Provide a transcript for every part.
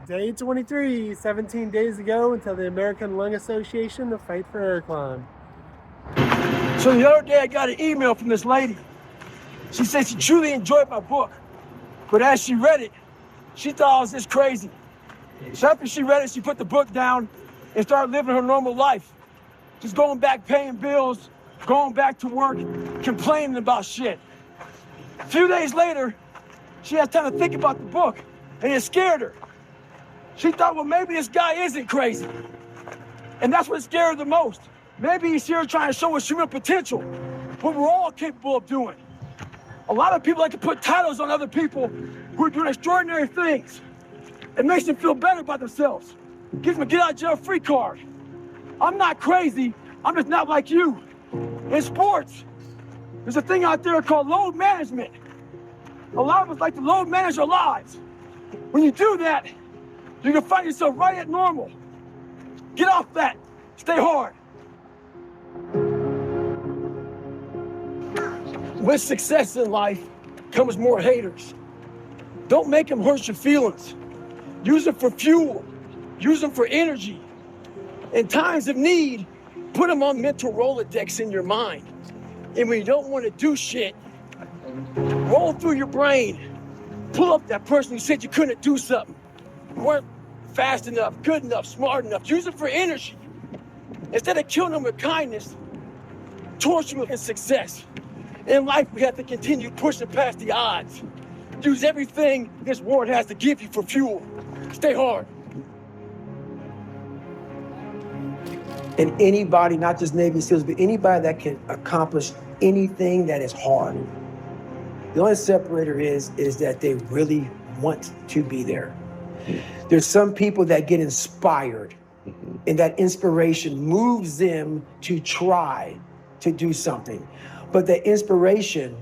Day 23, 17 days ago until the American Lung Association to fight for air climb. So the other day I got an email from this lady. She said she truly enjoyed my book, but as she read it, she thought I was just crazy. So after she read it, she put the book down and started living her normal life. Just going back paying bills, going back to work, complaining about shit. A few days later, she had time to think about the book, and it scared her. She thought, well, maybe this guy isn't crazy. And that's what scared her the most. Maybe he's here trying to show us human potential, what we're all capable of doing. A lot of people like to put titles on other people who are doing extraordinary things. It makes them feel better about themselves. Gives them a get out of jail free card. I'm not crazy, I'm just not like you. In sports, there's a thing out there called load management. A lot of us like to load manage our lives. When you do that, you can find yourself right at normal. Get off that, stay hard. With success in life comes more haters. Don't make them hurt your feelings. Use them for fuel. Use them for energy. In times of need, put them on mental Rolodex in your mind. And when you don't want to do shit, roll through your brain. Pull up that person who said you couldn't do something. You weren't fast enough, good enough, smart enough. Use it for energy. Instead of killing them with kindness, torture them with success. In life, we have to continue pushing past the odds. Use everything this world has to give you for fuel. Stay hard. And anybody, not just Navy SEALs, but anybody that can accomplish anything that is hard. The only separator is that they really want to be there. There's some people that get inspired, and that inspiration moves them to try to do something. But the inspiration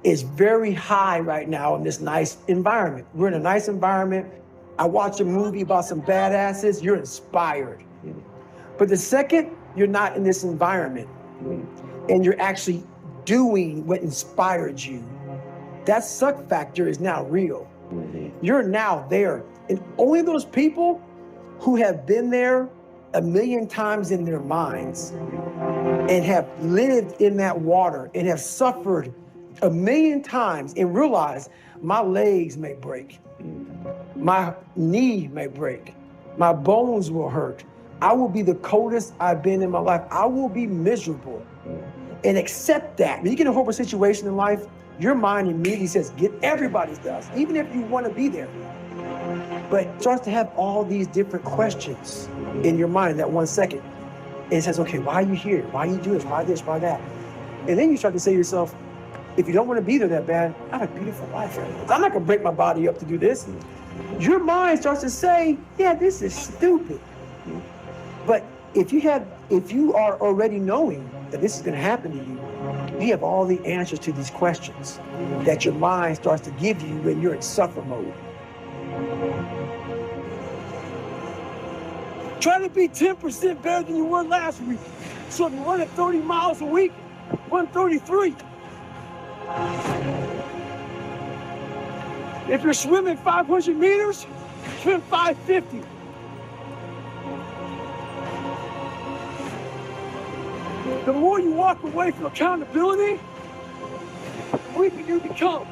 is very high right now in this nice environment. We're in a nice environment. I watch a movie about some badasses, you're inspired. But the second you're not in this environment and you're actually doing what inspired you, that suck factor is now real. You're now there. And only those people who have been there a million times in their minds and have lived in that water and have suffered a million times and realize my legs may break, my knee may break, my bones will hurt. I will be the coldest I've been in my life. I will be miserable. And accept that. When you get in a horrible situation in life, your mind immediately says, everybody's does, even if you want to be there. But it starts to have all these different questions in your mind in that 1 second. And it says, okay, why are you here? Why you do this? Why this? Why that? And then you start to say to yourself, if you don't want to be there that bad, I have a beautiful life. I'm not going to break my body up to do this. Your mind starts to say, yeah, this is stupid. But if you are already knowing that this is going to happen to you, you have all the answers to these questions that your mind starts to give you when you're in suffer mode. Try to be 10% better than you were last week. So if you run at 30 miles a week, run 33. If you're swimming 500 meters, swim 550. The more you walk away from accountability, the weaker you become.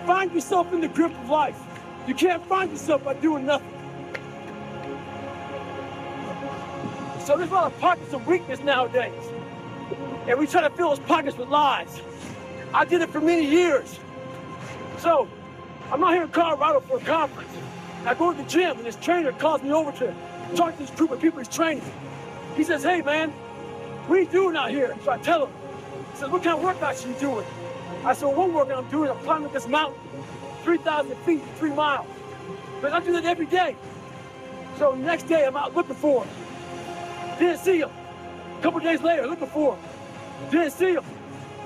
Find yourself in the grip of life. You can't find yourself by doing nothing. So there's a lot of pockets of weakness nowadays. And we try to fill those pockets with lies. I did it for many years. So I'm out here in Colorado for a conference. I go to the gym and this trainer calls me over to talk to this group of people he's training. He says, hey man, what are you doing out here? So I tell him. He says, what kind of workouts are you doing? I said, well, one workout I'm doing, I'm climbing this mountain, 3,000 feet, 3 miles. But I do that every day. So the next day I'm out looking for him. Didn't see him. A couple days later, looking for him. Didn't see him.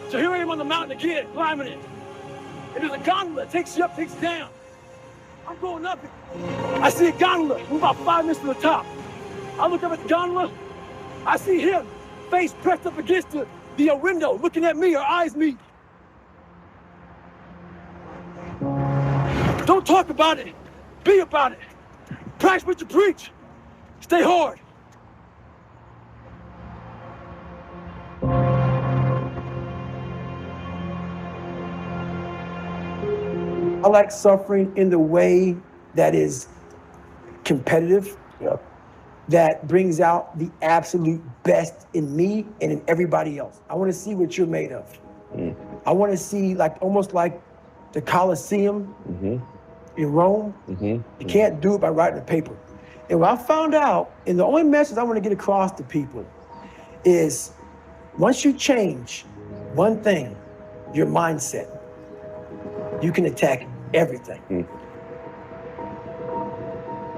So here I am on the mountain again, climbing it. And there's a gondola that takes you up, takes you down. I'm going up it. I see a gondola, we're about 5 minutes to the top. I look up at the gondola, I see him, face pressed up against the window, looking at me, our eyes meet. Don't talk about it, be about it. Practice what you preach. Stay hard. I like suffering in the way that is competitive, Yep. that brings out the absolute best in me and in everybody else. I want to see what you're made of. I want to see, like, almost like the Colosseum in Rome. You can't do it by writing a paper. And what I found out, and the only message I want to get across to people is, once you change one thing, your mindset, you can attack everything.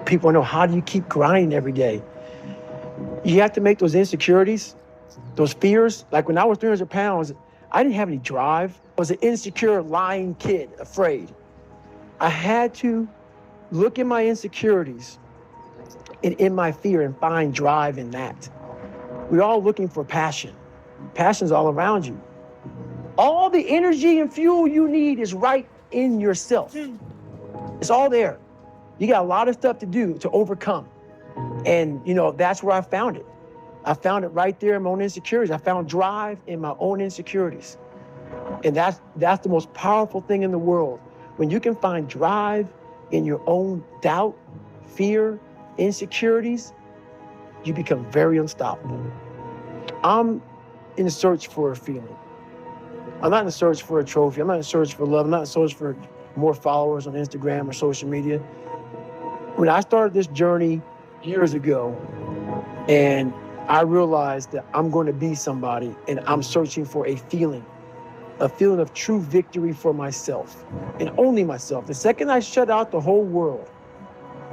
People know, how do you keep grinding every day? You have to make those insecurities, those fears. Like when I was 300 pounds, I didn't have any drive. I was an insecure, lying kid, afraid. I had to look at my insecurities and in my fear and find drive in that. We're all looking for passion. Passion's all around you. All the energy and fuel you need is right in yourself. It's all there. You got a lot of stuff to do to overcome. And, you know, that's where I found it. I found it right there in my own insecurities. I found drive in my own insecurities. And that's the most powerful thing in the world. When you can find drive in your own doubt, fear, insecurities, you become very unstoppable. I'm in search for a feeling. I'm not in search for a trophy. I'm not in search for love. I'm not in search for more followers on Instagram or social media. When I started this journey years ago, and I realized that I'm going to be somebody, and I'm searching for a feeling of true victory for myself, and only myself. The second I shut out the whole world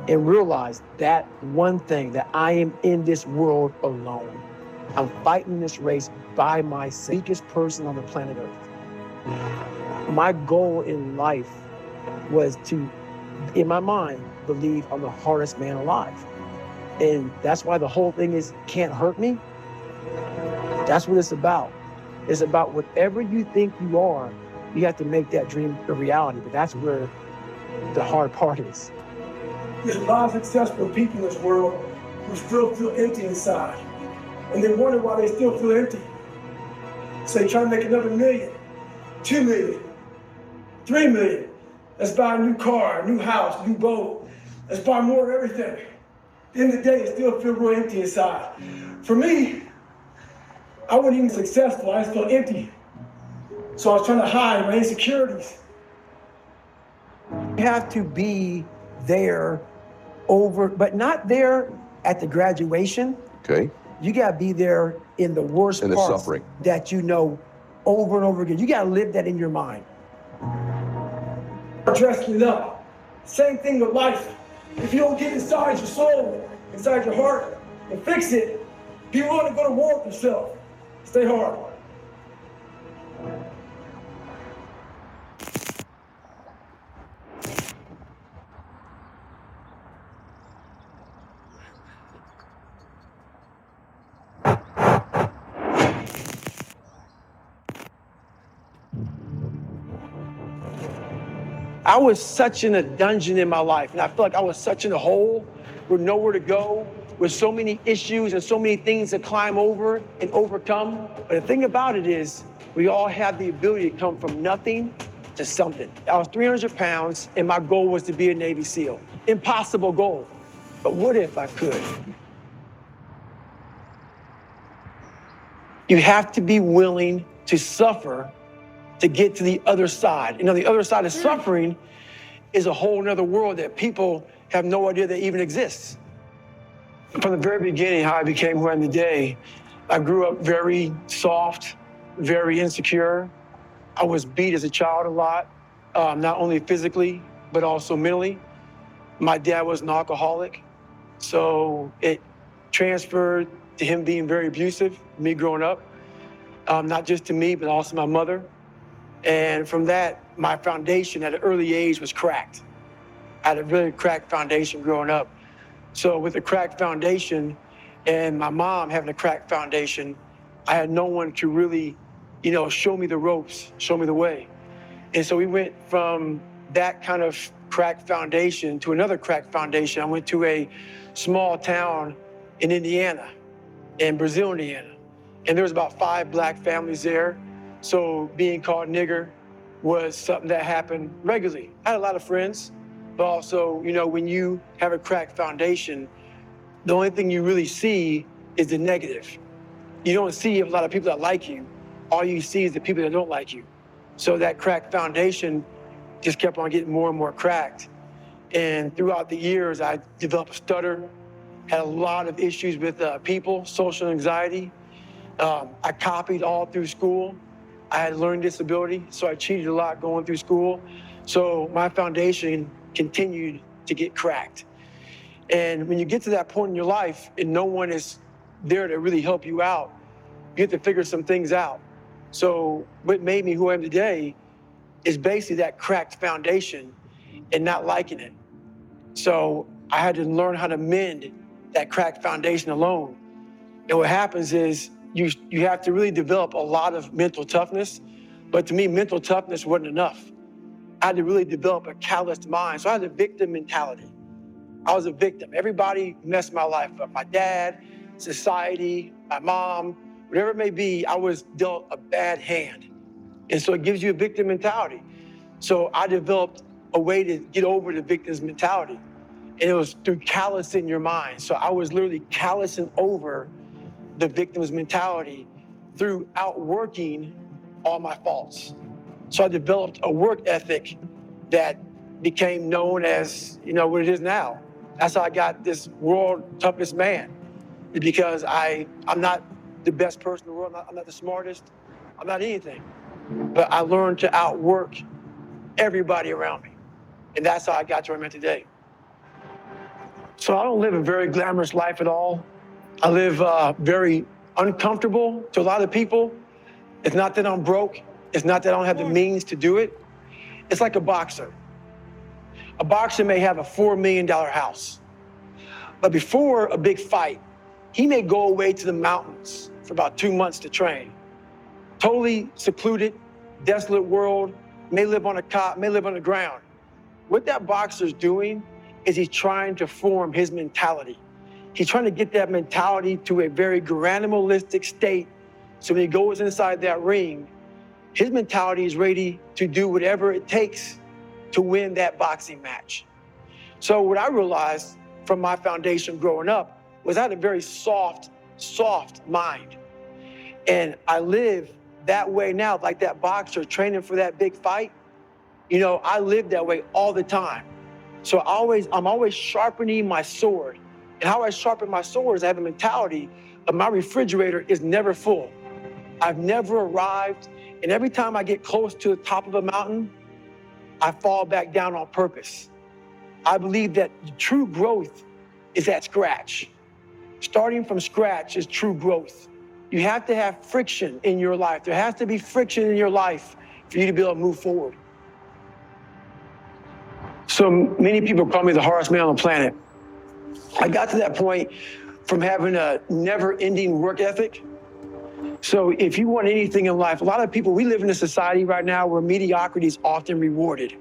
and realized that one thing, that I am in this world alone. I'm fighting this race by myself, weakest person on the planet Earth. My goal in life was to, in my mind, believe I'm the hardest man alive. And that's why the whole thing is can't hurt me. That's what it's about. It's about whatever you think you are, you have to make that dream a reality. But that's where the hard part is. There's a lot of successful people in this world who still feel empty inside. And they wonder why they still feel empty. So they try to make another million, 2 million, 3 million. Let's buy a new car, a new house, a new boat. Let's buy more of everything. At the end of the day, it still feels real empty inside. For me, I wasn't even successful, I just felt empty. So I was trying to hide my insecurities. You have to be there but not there at the graduation. Okay. You gotta be there in the worst In the parts suffering. that you know over and over again. You gotta live that in your mind. Dressing it up. Same thing with life. If you don't get inside your soul, inside your heart, and fix it, be willing to go to war with yourself. Stay hard. I was such in a dungeon in my life, and I felt like I was such in a hole with nowhere to go, with so many issues and so many things to climb over and overcome. But the thing about it is, we all have the ability to come from nothing to something. I was 300 pounds, and my goal was to be a Navy SEAL. Impossible goal, but what if I could? You have to be willing to suffer to get to the other side. You know, the other side of suffering is a whole nother world that people have no idea that even exists. From the very beginning, how I became who I am today, I grew up very soft, very insecure. I was beat as a child a lot, not only physically, but also mentally. My dad was an alcoholic, so it transferred to him being very abusive, me growing up, not just to me, but also my mother. And from that, my foundation at an early age was cracked. I had a really cracked foundation growing up. So with a cracked foundation and my mom having a cracked foundation, I had no one to really, show me the ropes, show me the way. And so we went from that kind of crack foundation to another crack foundation. I went to a small town in Indiana, in Brazil, Indiana. And there was about 5 black families there. So being called nigger was something that happened regularly. I had a lot of friends, but also, you know, when you have a cracked foundation, the only thing you really see is the negative. You don't see a lot of people that like you. All you see is the people that don't like you. So that cracked foundation just kept on getting more and more cracked. And throughout the years, I developed a stutter, had a lot of issues with people, social anxiety. I copied all through school. I had learning disability, so I cheated a lot going through school. So my foundation continued to get cracked. And when you get to that point in your life and no one is there to really help you out, you have to figure some things out. So what made me who I am today is basically that cracked foundation and not liking it. So I had to learn how to mend that cracked foundation alone. And what happens is you have to really develop a lot of mental toughness. But to me, mental toughness wasn't enough. I had to really develop a calloused mind. So I had a victim mentality. I was a victim. Everybody messed my life up. My dad, society, my mom, whatever it may be, I was dealt a bad hand. And so it gives you a victim mentality. So I developed a way to get over the victim's mentality. And it was through callousing your mind. So I was literally callousing over the victim's mentality through outworking all my faults. So I developed a work ethic that became known as, you know, what it is now. That's how I got this world toughest man. It's because I'm not the best person in the world. I'm not the smartest. I'm not anything. But I learned to outwork everybody around me. And that's how I got to where I'm at today. So I don't live a very glamorous life at all. I live very uncomfortable to a lot of people. It's not that I'm broke. It's not that I don't have the means to do it. It's like a boxer. A boxer may have a $4 million house, but before a big fight, he may go away to the mountains for about 2 months to train. Totally secluded, desolate world, may live on a cot, may live on the ground. What that boxer's doing is he's trying to form his mentality. He's trying to get that mentality to a very animalistic state. So when he goes inside that ring, his mentality is ready to do whatever it takes to win that boxing match. So what I realized from my foundation growing up was I had a very soft mind. And I live that way now, like that boxer training for that big fight. You know, I live that way all the time. So I'm always sharpening my sword. And how I sharpen my sword is I have a mentality of my refrigerator is never full. I've never arrived. And every time I get close to the top of a mountain, I fall back down on purpose. I believe that true growth is at scratch. Starting from scratch is true growth. You have to have friction in your life. There has to be friction in your life for you to be able to move forward. So many people call me the hardest man on the planet. I got to that point from having a never-ending work ethic. So if you want anything in life, a lot of people, we live in a society right now where mediocrity is often rewarded.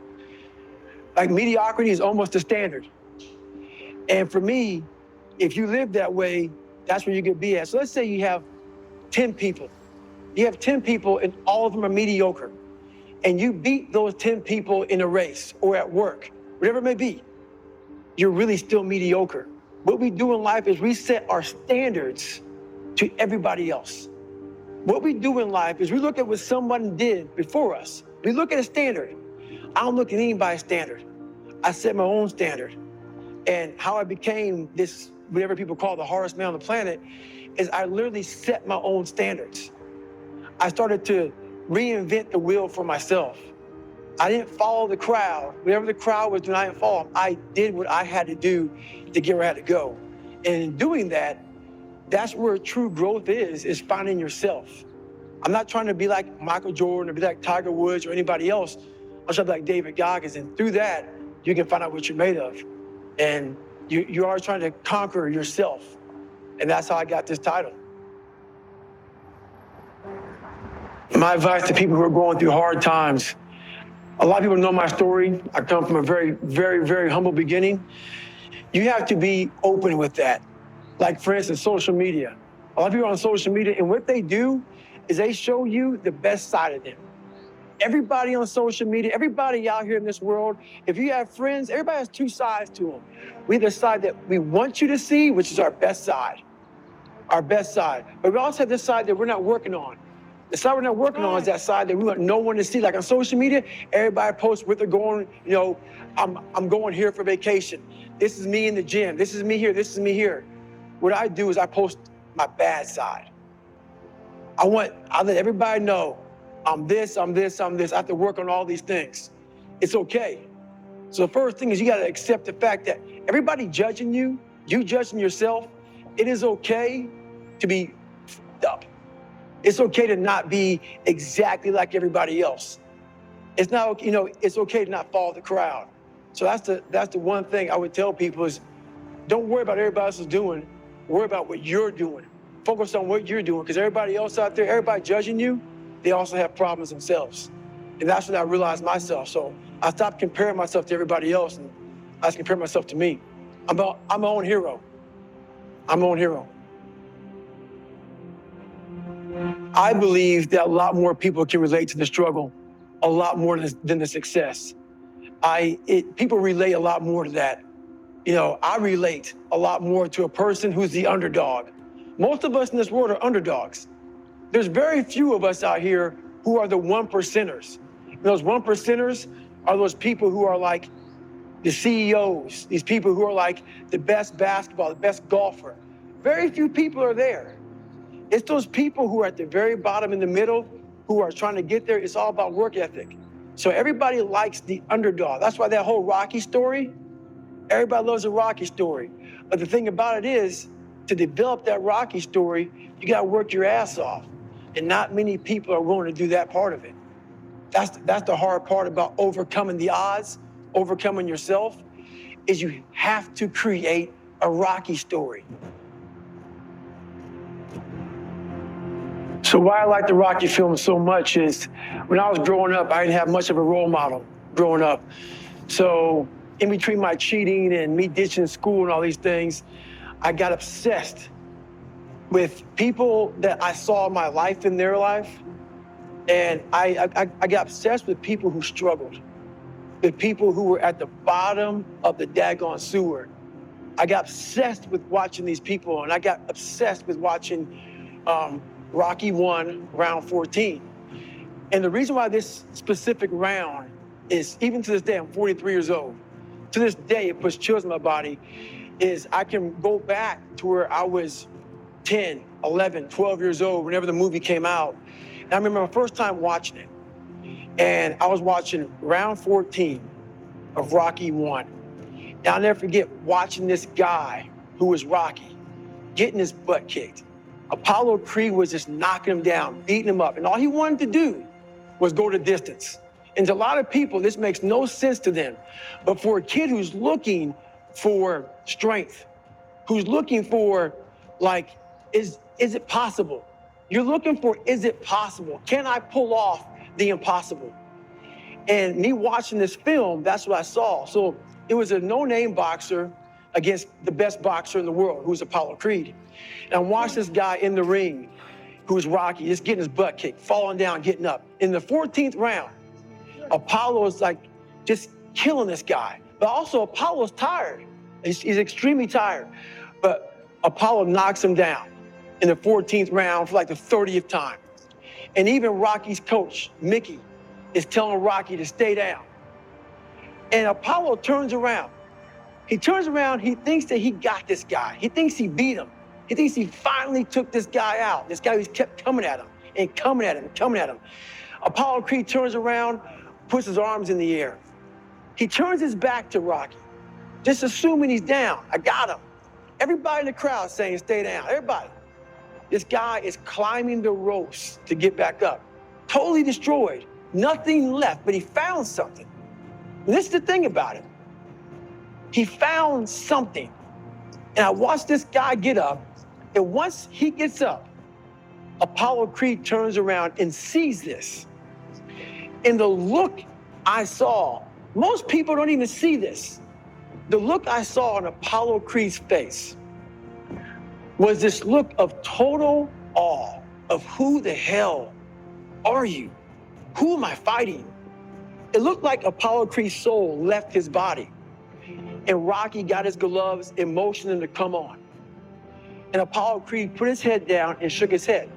Like mediocrity is almost the standard. And for me, if you live that way, that's where you could be at. So let's say you have 10 people. You have 10 people and all of them are mediocre. And you beat those 10 people in a race or at work, whatever it may be, you're really still mediocre. What we do in life is we set our standards to everybody else. What we do in life is we look at what someone did before us. We look at a standard. I don't look at anybody's standard. I set my own standard. And how I became this, whatever people call the hardest man on the planet, is I literally set my own standards. I started to reinvent the wheel for myself. I didn't follow the crowd. Whatever the crowd was doing, I didn't follow them. I did what I had to do to get where I had to go. And in doing that, that's where true growth is finding yourself. I'm not trying to be like Michael Jordan or be like Tiger Woods or anybody else. I'm trying to be like David Goggins. And through that, you can find out what you're made of. And you are trying to conquer yourself. And that's how I got this title. My advice to people who are going through hard times, A lot of people know my story. I come from a very, very, very humble beginning. You have to be open with that. Like, for instance, social media. A lot of people are on social media, and what they do is they show you the best side of them. Everybody on social media, everybody out here in this world, if you have friends, everybody has two sides to them. We have the side that we want you to see, which is our best side. Our best side. But we also have this side that we're not working on. The side we're not working on is that side that we want no one to see. Like on social media, everybody posts where they're going, you know, I'm going here for vacation. This is me in the gym. This is me here. This is me here. What I do is I post my bad side. I let everybody know I'm this, I'm this, I'm this. I have to work on all these things. It's okay. So the first thing is you got to accept the fact that everybody judging you, you judging yourself, it is okay to be f***ed up. It's okay to not be exactly like everybody else. It's not, you know, it's okay to not follow the crowd. So that's the one thing I would tell people is don't worry about what everybody else is doing. Worry about what you're doing. Focus on what you're doing, because everybody else out there, everybody judging you, they also have problems themselves. And that's when I realized myself. So I stopped comparing myself to everybody else, and I just compare myself to me. I'm my own hero. I'm my own hero. I believe that a lot more people can relate to the struggle, a lot more than the success. People relate a lot more to that. You know, I relate a lot more to a person who's the underdog. Most of us in this world are underdogs. There's very few of us out here who are the 1%ers. And those 1%ers are those people who are like the CEOs, these people who are like the best basketball, the best golfer. Very few people are there. It's those people who are at the very bottom in the middle who are trying to get there. It's all about work ethic. So everybody likes the underdog. That's why that whole Rocky story, everybody loves a Rocky story. But the thing about it is, to develop that Rocky story, you got to work your ass off. And not many people are willing to do that part of it. That's the hard part about overcoming the odds, overcoming yourself, is you have to create a Rocky story. So why I like the Rocky film so much is when I was growing up, I didn't have much of a role model growing up. So in between my cheating and me ditching school and all these things, I got obsessed with people that I saw my life in their life. And I got obsessed with people who struggled, with people who were at the bottom of the daggone sewer. I got obsessed with watching these people, and I got obsessed with watching Rocky 1, round 14. And the reason why this specific round is, even to this day, I'm 43 years old. To this day, it puts chills in my body, is I can go back to where I was 10, 11, 12 years old, whenever the movie came out. And I remember my first time watching it. And I was watching round 14 of Rocky 1. And I'll never forget watching this guy who was Rocky, getting his butt kicked. Apollo Creed was just knocking him down, beating him up. And all he wanted to do was go the distance. And to a lot of people, this makes no sense to them. But for a kid who's looking for strength, who's looking for, like, is it possible? You're looking for, is it possible? Can I pull off the impossible? And me watching this film, that's what I saw. So it was a no-name boxer against the best boxer in the world, who was Apollo Creed. And I watched this guy in the ring, who was Rocky, just getting his butt kicked, falling down, getting up. In the 14th round, Apollo's like just killing this guy. But also Apollo's tired. He's extremely tired. But Apollo knocks him down in the 14th round for like the 30th time. And even Rocky's coach, Mickey, is telling Rocky to stay down. And Apollo turns around. He turns around, he thinks that he got this guy. He thinks he beat him. He thinks he finally took this guy out. This guy who's kept coming at him and coming at him, coming at him. Apollo Creed turns around, puts his arms in the air. He turns his back to Rocky, just assuming he's down. I got him. Everybody in the crowd saying, stay down, everybody. This guy is climbing the ropes to get back up. Totally destroyed, nothing left, but he found something. And this is the thing about it. He found something. And I watched this guy get up, and once he gets up, Apollo Creed turns around and sees this. And the look I saw, most people don't even see this. The look I saw on Apollo Creed's face was this look of total awe of who the hell are you? Who am I fighting? It looked like Apollo Creed's soul left his body and Rocky got his gloves and motioned him to come on. And Apollo Creed put his head down and shook his head.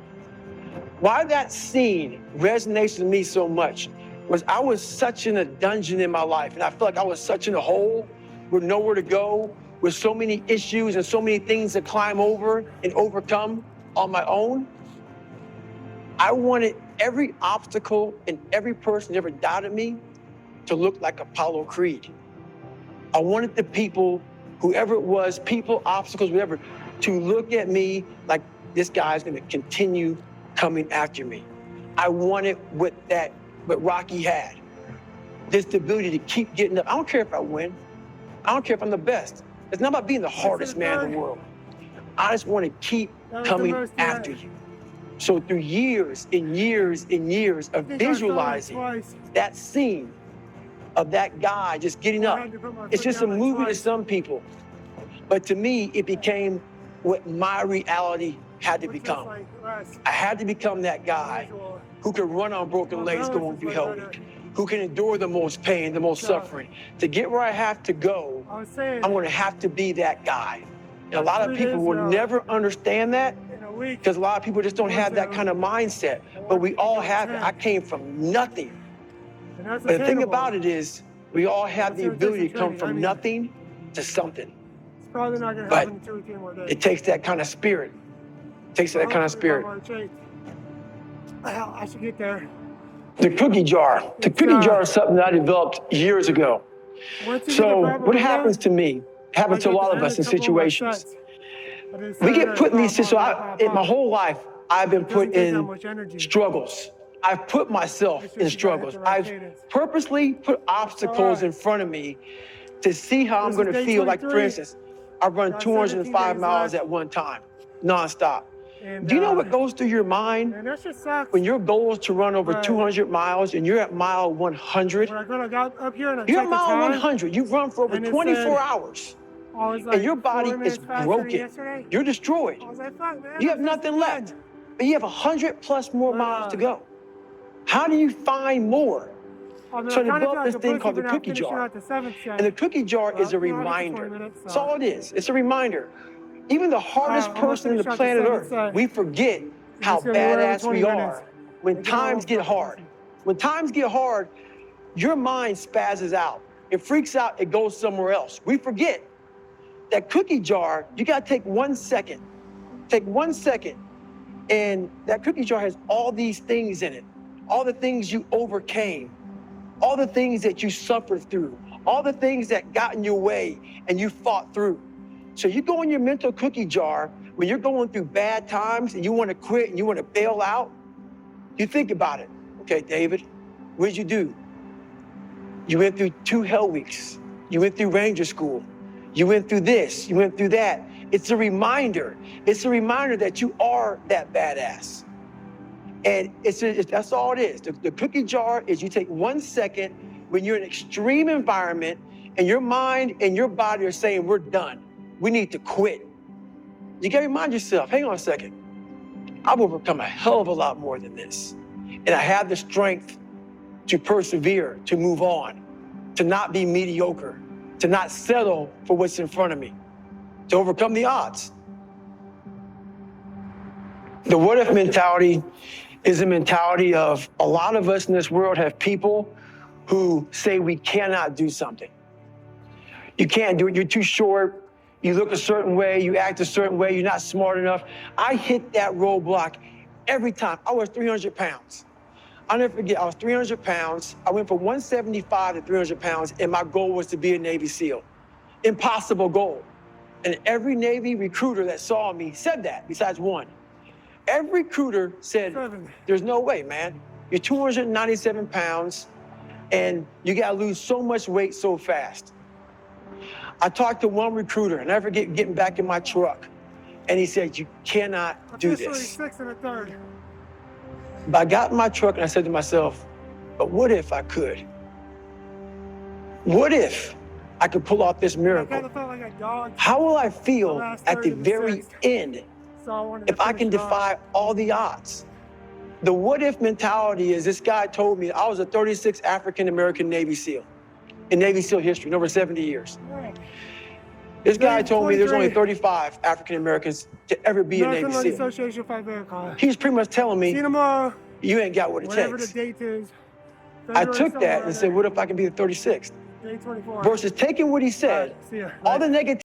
Why that scene resonates with me so much was I was such in a dungeon in my life, and I felt like I was such in a hole with nowhere to go, with so many issues and so many things to climb over and overcome on my own. I wanted every obstacle and every person that ever doubted me to look like Apollo Creed. I wanted the people, whoever it was, people, obstacles, whatever, to look at me like this guy's gonna continue coming after me. I wanted what Rocky had, this ability to keep getting up. I don't care if I win. I don't care if I'm the best. It's not about being the hardest man in the world. I just want to keep coming after you. So through years and years and years of visualizing that scene of that guy just getting up, it's just a movie to some people. But to me, it became what my reality had to become. I had to become that guy who could run on broken legs going through Hell Week, who can endure the most pain, the most suffering. To get where I have to go, I'm going to have to be that guy. And a lot of people will never understand that because a lot of people just don't have that kind of mindset. But we all have it. I came from nothing. But the thing about it is, we all have the ability to come from nothing to something. It's probably not going to happen in 2 or 3 more days. It takes that kind of spirit. It takes that kind of spirit. I should get there. The cookie jar. The cookie jar is something that I developed years ago. So what happens to me, happens to a lot of us in situations. We get put in these situations. In my whole life, I've been put in struggles. I've put myself in struggles. I've purposely put obstacles in front of me to see how I'm going to feel. Like, for instance, I run 205 miles at one time, nonstop. Do you know what goes through your mind when your goal is to run over 200 miles and you're at mile 100? You're at mile 100. You've run for over 24 hours. And your body is broken. You're destroyed. You have nothing left. But you have 100 plus more miles to go. How do you find more? So I developed this thing called the cookie jar. And the cookie jar is a reminder. That's all it is. It's a reminder. Even the hardest person on the planet Earth, we forget how badass we are when times get hard. When times get hard, your mind spazzes out. It freaks out, it goes somewhere else. We forget. That cookie jar, you gotta take 1 second. Take 1 second. And that cookie jar has all these things in it. All the things you overcame. All the things that you suffered through. All the things that got in your way and you fought through. So you go in your mental cookie jar when you're going through bad times and you want to quit and you want to bail out. You think about it. Okay, David, what did you do? You went through 2 Hell Weeks. You went through Ranger School. You went through this. You went through that. It's a reminder. It's a reminder that you are that badass. And that's all it is. The cookie jar is you take 1 second when you're in an extreme environment and your mind and your body are saying, we're done. We need to quit. You gotta remind yourself, hang on a second. I've overcome a hell of a lot more than this. And I have the strength to persevere, to move on, to not be mediocre, to not settle for what's in front of me, to overcome the odds. The what if mentality is a mentality of a lot of us in this world have people who say we cannot do something. You can't do it, you're too short, you look a certain way, you act a certain way, you're not smart enough. I hit that roadblock every time. I was 300 pounds. I'll never forget, I was 300 pounds. I went from 175 to 300 pounds, and my goal was to be a Navy SEAL. Impossible goal. And every Navy recruiter that saw me said that, besides one. Every recruiter said, there's no way, man. You're 297 pounds, and you gotta lose so much weight so fast. I talked to one recruiter, and I never forget getting back in my truck, and he said, you cannot do this. 6 1/3. But I got in my truck and I said to myself, but what if I could? What if I could pull off this I miracle? kind of felt like a dog. How will I feel last at the third of the very sixth. end So I wanted to if I finish can it off. defy all the odds? The what if mentality is this guy told me I was a 36th African American Navy SEAL in Navy SEAL history in over 70 years. Alright. This guy Name's told me there's only 23. 35 African Americans to ever be a American Navy Lung SEAL. Association Fight Marathon. He was pretty much telling See you me, tomorrow. you ain't got what it Whatever the takes. date is. I February took that somewhere and said, what if I can be the 36th? Day 24. Versus taking what he said, Alright, see ya. all Bye. the negativity